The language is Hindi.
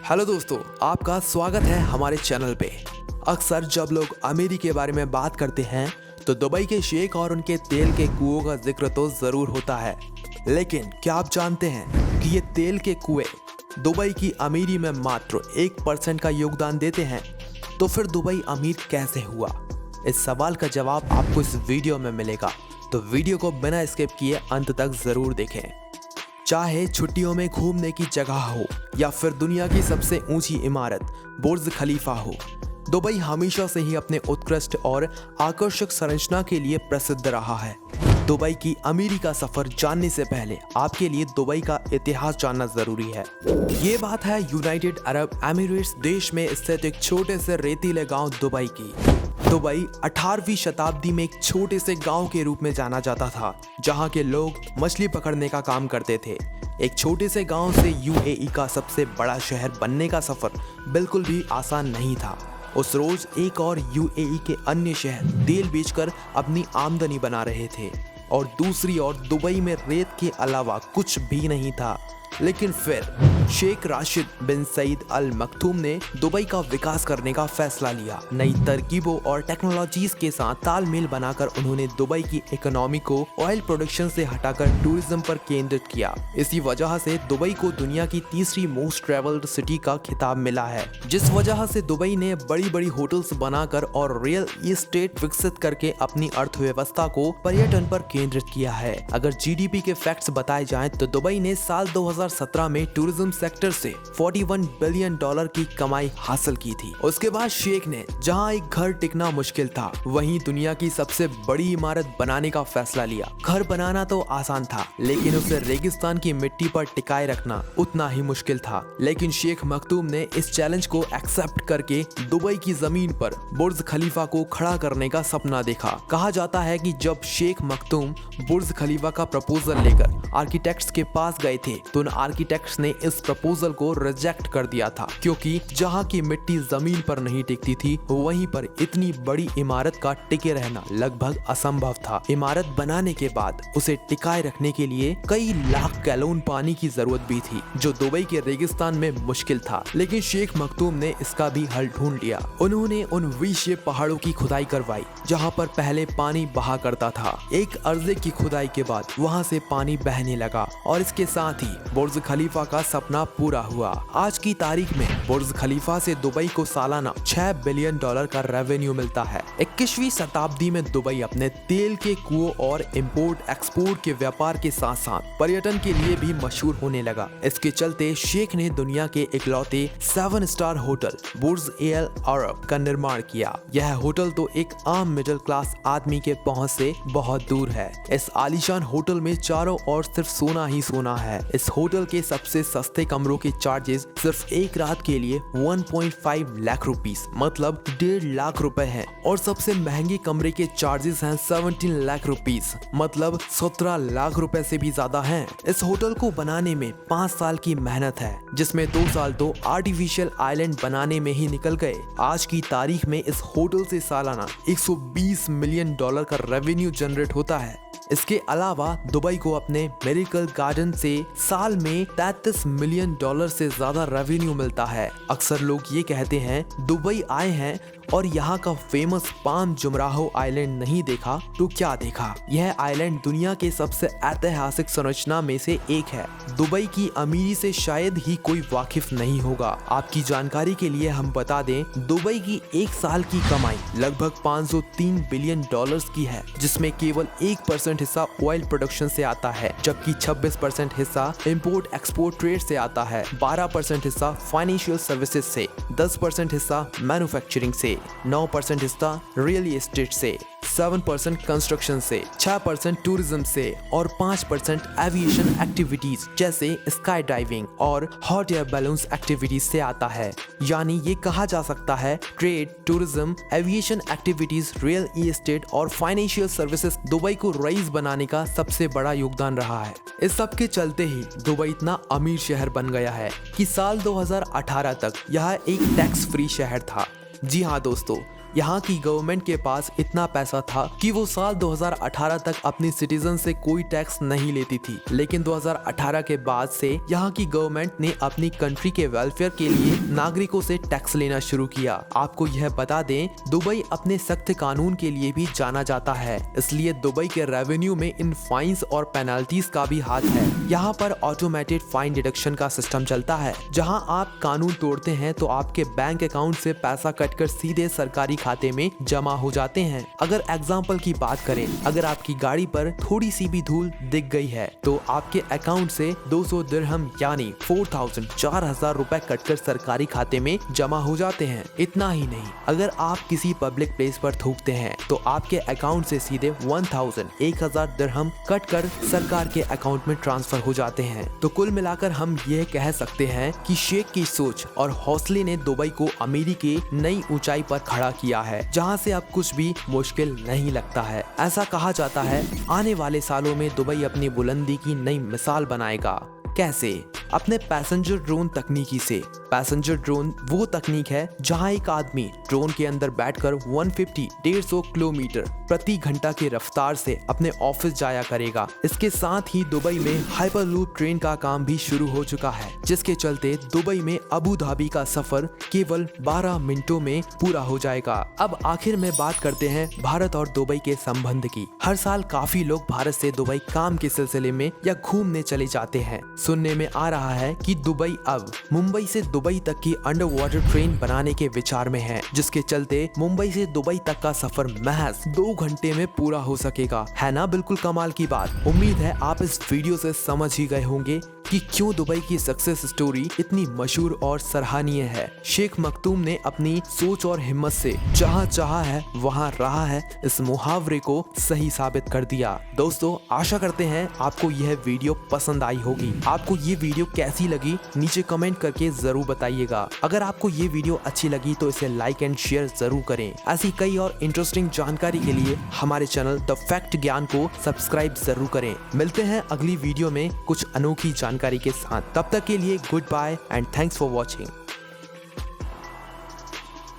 हेलो दोस्तों, आपका स्वागत है हमारे चैनल पे। अक्सर जब लोग अमीरी के बारे में बात करते हैं तो दुबई के शेख और उनके तेल के कुओं का जिक्र तो जरूर होता है। लेकिन क्या आप जानते हैं कि ये तेल के कुएं दुबई की अमीरी में मात्र 1% का योगदान देते हैं? तो फिर दुबई अमीर कैसे हुआ? इस सवाल का जवाब आपको इस वीडियो में मिलेगा, तो वीडियो को बिना स्किप किए अंत तक जरूर देखें। चाहे छुट्टियों में घूमने की जगह हो या फिर दुनिया की सबसे ऊंची इमारत बुर्ज खलीफा हो, दुबई हमेशा से ही अपने उत्कृष्ट और आकर्षक संरचना के लिए प्रसिद्ध रहा है। दुबई की अमीरी का सफर जानने से पहले आपके लिए दुबई का इतिहास जानना जरूरी है। ये बात है यूनाइटेड अरब एमिरेट्स देश में स्थित एक छोटे से रेतीले गांव दुबई की। दुबई 18वीं शताब्दी में एक छोटे से गांव के रूप में जाना जाता था, जहां के लोग मछली पकड़ने का काम करते थे। एक छोटे से गांव से यूएई का सबसे बड़ा शहर बनने का सफर बिल्कुल भी आसान नहीं था। उस रोज एक और यूएई के अन्य शहर तेल बेचकर अपनी आमदनी बना रहे थे और दूसरी ओर दुबई में रेत के अलावा कुछ भी नहीं था। लेकिन फिर शेख राशिद बिन सईद अल मखतूम ने दुबई का विकास करने का फैसला लिया। नई तरकीबों और टेक्नोलॉजीज के साथ तालमेल बनाकर उन्होंने दुबई की इकोनॉमी को ऑयल प्रोडक्शन से हटाकर टूरिज्म पर केंद्रित किया। इसी वजह से दुबई को दुनिया की तीसरी मोस्ट ट्रेवल्ड सिटी का खिताब मिला है, जिस वजह से दुबई ने बड़ी बड़ी होटल्स बनाकर और रियल एस्टेट विकसित करके अपनी अर्थव्यवस्था को पर्यटन पर केंद्रित किया है। अगर जीडीपी के फैक्ट्स बताए जाएं तो दुबई ने साल 2017 में टूरिज्म सेक्टर से $41 बिलियन की कमाई हासिल की थी। उसके बाद शेख ने जहां एक घर टिकना मुश्किल था, वहीं दुनिया की सबसे बड़ी इमारत बनाने का फैसला लिया। घर बनाना तो आसान था, लेकिन उसे रेगिस्तान की मिट्टी पर टिकाए रखना उतना ही मुश्किल था। लेकिन शेख मखतूम ने इस चैलेंज को एक्सेप्ट करके दुबई की जमीन पर बुर्ज खलीफा को खड़ा करने का सपना देखा। कहा जाता है कि जब शेख मखतूम बुर्ज खलीफा का प्रपोजल लेकर आर्किटेक्ट्स के पास गए थे तो उन आर्किटेक्ट्स ने इस प्रपोजल को रिजेक्ट कर दिया था, क्योंकि जहां की मिट्टी जमीन पर नहीं टिकती थी, वहीं पर इतनी बड़ी इमारत का टिके रहना लगभग असंभव था। इमारत बनाने के बाद उसे टिकाए रखने के लिए कई लाख गैलन पानी की जरूरत भी थी, जो दुबई के रेगिस्तान में मुश्किल था। लेकिन शेख मखतूम ने इसका भी हल ढूंढ लिया। उन्होंने उन वी-शेप पहाड़ों की खुदाई करवाई जहाँ पर पहले पानी बहा करता था। एक अर्जे की खुदाई के बाद वहाँ से पानी बहने लगा और इसके साथ ही बुर्ज खलीफा का सपना पूरा हुआ। आज की तारीख में बुर्ज खलीफा से दुबई को सालाना $6 बिलियन का रेवेन्यू मिलता है। 21वीं शताब्दी में दुबई अपने तेल के कुओं और इंपोर्ट एक्सपोर्ट के व्यापार के साथ साथ पर्यटन के लिए भी मशहूर होने लगा। इसके चलते शेख ने दुनिया के इकलौते 7 स्टार होटल बुर्ज एल अरब का निर्माण किया। यह होटल तो एक आम मिडिल क्लास आदमी के पहुंच से बहुत दूर है। इस आलीशान होटल में चारों ओर सिर्फ सोना ही सोना है। इस होटल के सबसे सस्ते कमरों के चार्जेस सिर्फ एक रात के लिए 1.5 लाख रुपीस मतलब 1.5 लाख रुपए हैं, और सबसे महंगे कमरे के चार्जेस हैं 17 लाख रुपीस मतलब 17 लाख रुपए से भी ज्यादा हैं। इस होटल को बनाने में 5 साल की मेहनत है, जिसमें 2 साल तो आर्टिफिशियल आइलैंड बनाने में ही निकल गए। आज की तारीख में इस होटल से सालाना $120 मिलियन का रेवेन्यू जनरेट होता है। इसके अलावा दुबई को अपने मेरिकल गार्डन से साल में $33 मिलियन से ज्यादा रेवेन्यू मिलता है। अक्सर लोग ये कहते हैं दुबई आए हैं और यहाँ का फेमस पाम जुमराहो आइलैंड नहीं देखा तो क्या देखा। यह आइलैंड दुनिया के सबसे ऐतिहासिक संरचना में से एक है। दुबई की अमीरी से शायद ही कोई वाकिफ नहीं होगा। आपकी जानकारी के लिए हम बता दें, दुबई की एक साल की कमाई लगभग $503 बिलियन की है, जिसमें केवल 1% हिस्सा ऑयल प्रोडक्शन से आता है, जबकि 26% हिस्सा इंपोर्ट एक्सपोर्ट ट्रेड से आता है, 12% हिस्सा फाइनेंशियल सर्विसेज से, 10% हिस्सा मैन्युफैक्चरिंग से, 9% हिस्सा रियल एस्टेट से, 7% कंस्ट्रक्शन से, 6% टूरिज्म से और 5% एविएशन एक्टिविटीज जैसे स्काई डाइविंग और हॉट एयर बैलून्स एक्टिविटीज से आता है। यानी ये कहा जा सकता है trade, tourism, aviation activities, real estate और फाइनेंशियल सर्विसेज दुबई को रईस बनाने का सबसे बड़ा योगदान रहा है। इस सब के चलते ही दुबई इतना अमीर शहर बन गया है कि साल 2018 तक यह एक टैक्स फ्री शहर था। जी हाँ दोस्तों, यहाँ की गवर्नमेंट के पास इतना पैसा था कि वो साल 2018 तक अपनी सिटीजन से कोई टैक्स नहीं लेती थी, लेकिन 2018 के बाद से यहाँ की गवर्नमेंट ने अपनी कंट्री के वेलफेयर के लिए नागरिकों से टैक्स लेना शुरू किया। आपको यह बता दें, दुबई अपने सख्त कानून के लिए भी जाना जाता है, इसलिए दुबई के रेवेन्यू में इन फाइन्स और पेनल्टीज का भी हाथ है। यहाँ पर ऑटोमेटेड फाइन डिडक्शन का सिस्टम चलता है, जहाँ आप कानून तोड़ते हैं तो आपके बैंक अकाउंट से पैसा कटकर सीधे सरकारी खाते में जमा हो जाते हैं। अगर एग्जाम्पल की बात करें, अगर आपकी गाड़ी पर थोड़ी सी भी धूल दिख गई है तो आपके अकाउंट से 200 दिरहम यानी 4,000 रुपए कटकर सरकारी खाते में जमा हो जाते हैं। इतना ही नहीं, अगर आप किसी पब्लिक प्लेस पर थूकते हैं तो आपके अकाउंट से सीधे 1,000 दिरहम कटकर सरकार के अकाउंट में ट्रांसफर हो जाते हैं। तो कुल मिलाकर हम यह कह सकते हैं कि शेख की सोच और हौसले ने दुबई को अमीरी की नई ऊंचाई पर खड़ा किया है, जहां से अब कुछ भी मुश्किल नहीं लगता है। ऐसा कहा जाता है, आने वाले सालों में दुबई अपनी बुलंदी की नई मिसाल बनाएगा। कैसे? अपने पैसेंजर ड्रोन तकनीकी से। पैसेंजर ड्रोन वो तकनीक है जहां एक आदमी ड्रोन के अंदर बैठकर 150 किलोमीटर प्रति घंटा की रफ्तार से अपने ऑफिस जाया करेगा। इसके साथ ही दुबई में हाइपरलूप ट्रेन का काम भी शुरू हो चुका है, जिसके चलते दुबई में अबू धाबी का सफर केवल 12 मिनटों में पूरा हो जाएगा। अब आखिर में बात करते हैं भारत और दुबई के संबंध की। हर साल काफी लोग भारत से दुबई काम के सिलसिले में या घूमने चले जाते हैं। सुनने में आ रहा है कि दुबई अब मुंबई से दुबई तक की अंडर वाटर ट्रेन बनाने के विचार में है, जिसके चलते मुंबई से दुबई तक का सफर महज 2 घंटे में पूरा हो सकेगा। है ना बिल्कुल कमाल की बात। उम्मीद है आप इस वीडियो से समझ ही गए होंगे कि क्यों दुबई की सक्सेस स्टोरी इतनी मशहूर और सराहनीय है। शेख मखदूम ने अपनी सोच और हिम्मत से जहां चाहा है वहां रहा है, इस मुहावरे को सही साबित कर दिया। दोस्तों, आशा करते हैं आपको यह वीडियो पसंद आई होगी। आपको ये वीडियो कैसी लगी नीचे कमेंट करके जरूर बताइएगा। अगर आपको ये वीडियो अच्छी लगी तो इसे लाइक एंड शेयर जरूर करें। ऐसी कई और इंटरेस्टिंग जानकारी के लिए हमारे चैनल द फैक्ट ज्ञान को सब्सक्राइब जरूर करें। मिलते हैं अगली वीडियो में कुछ अनोखी जानकारी के साथ। तब तक के लिए goodbye and thanks for watching.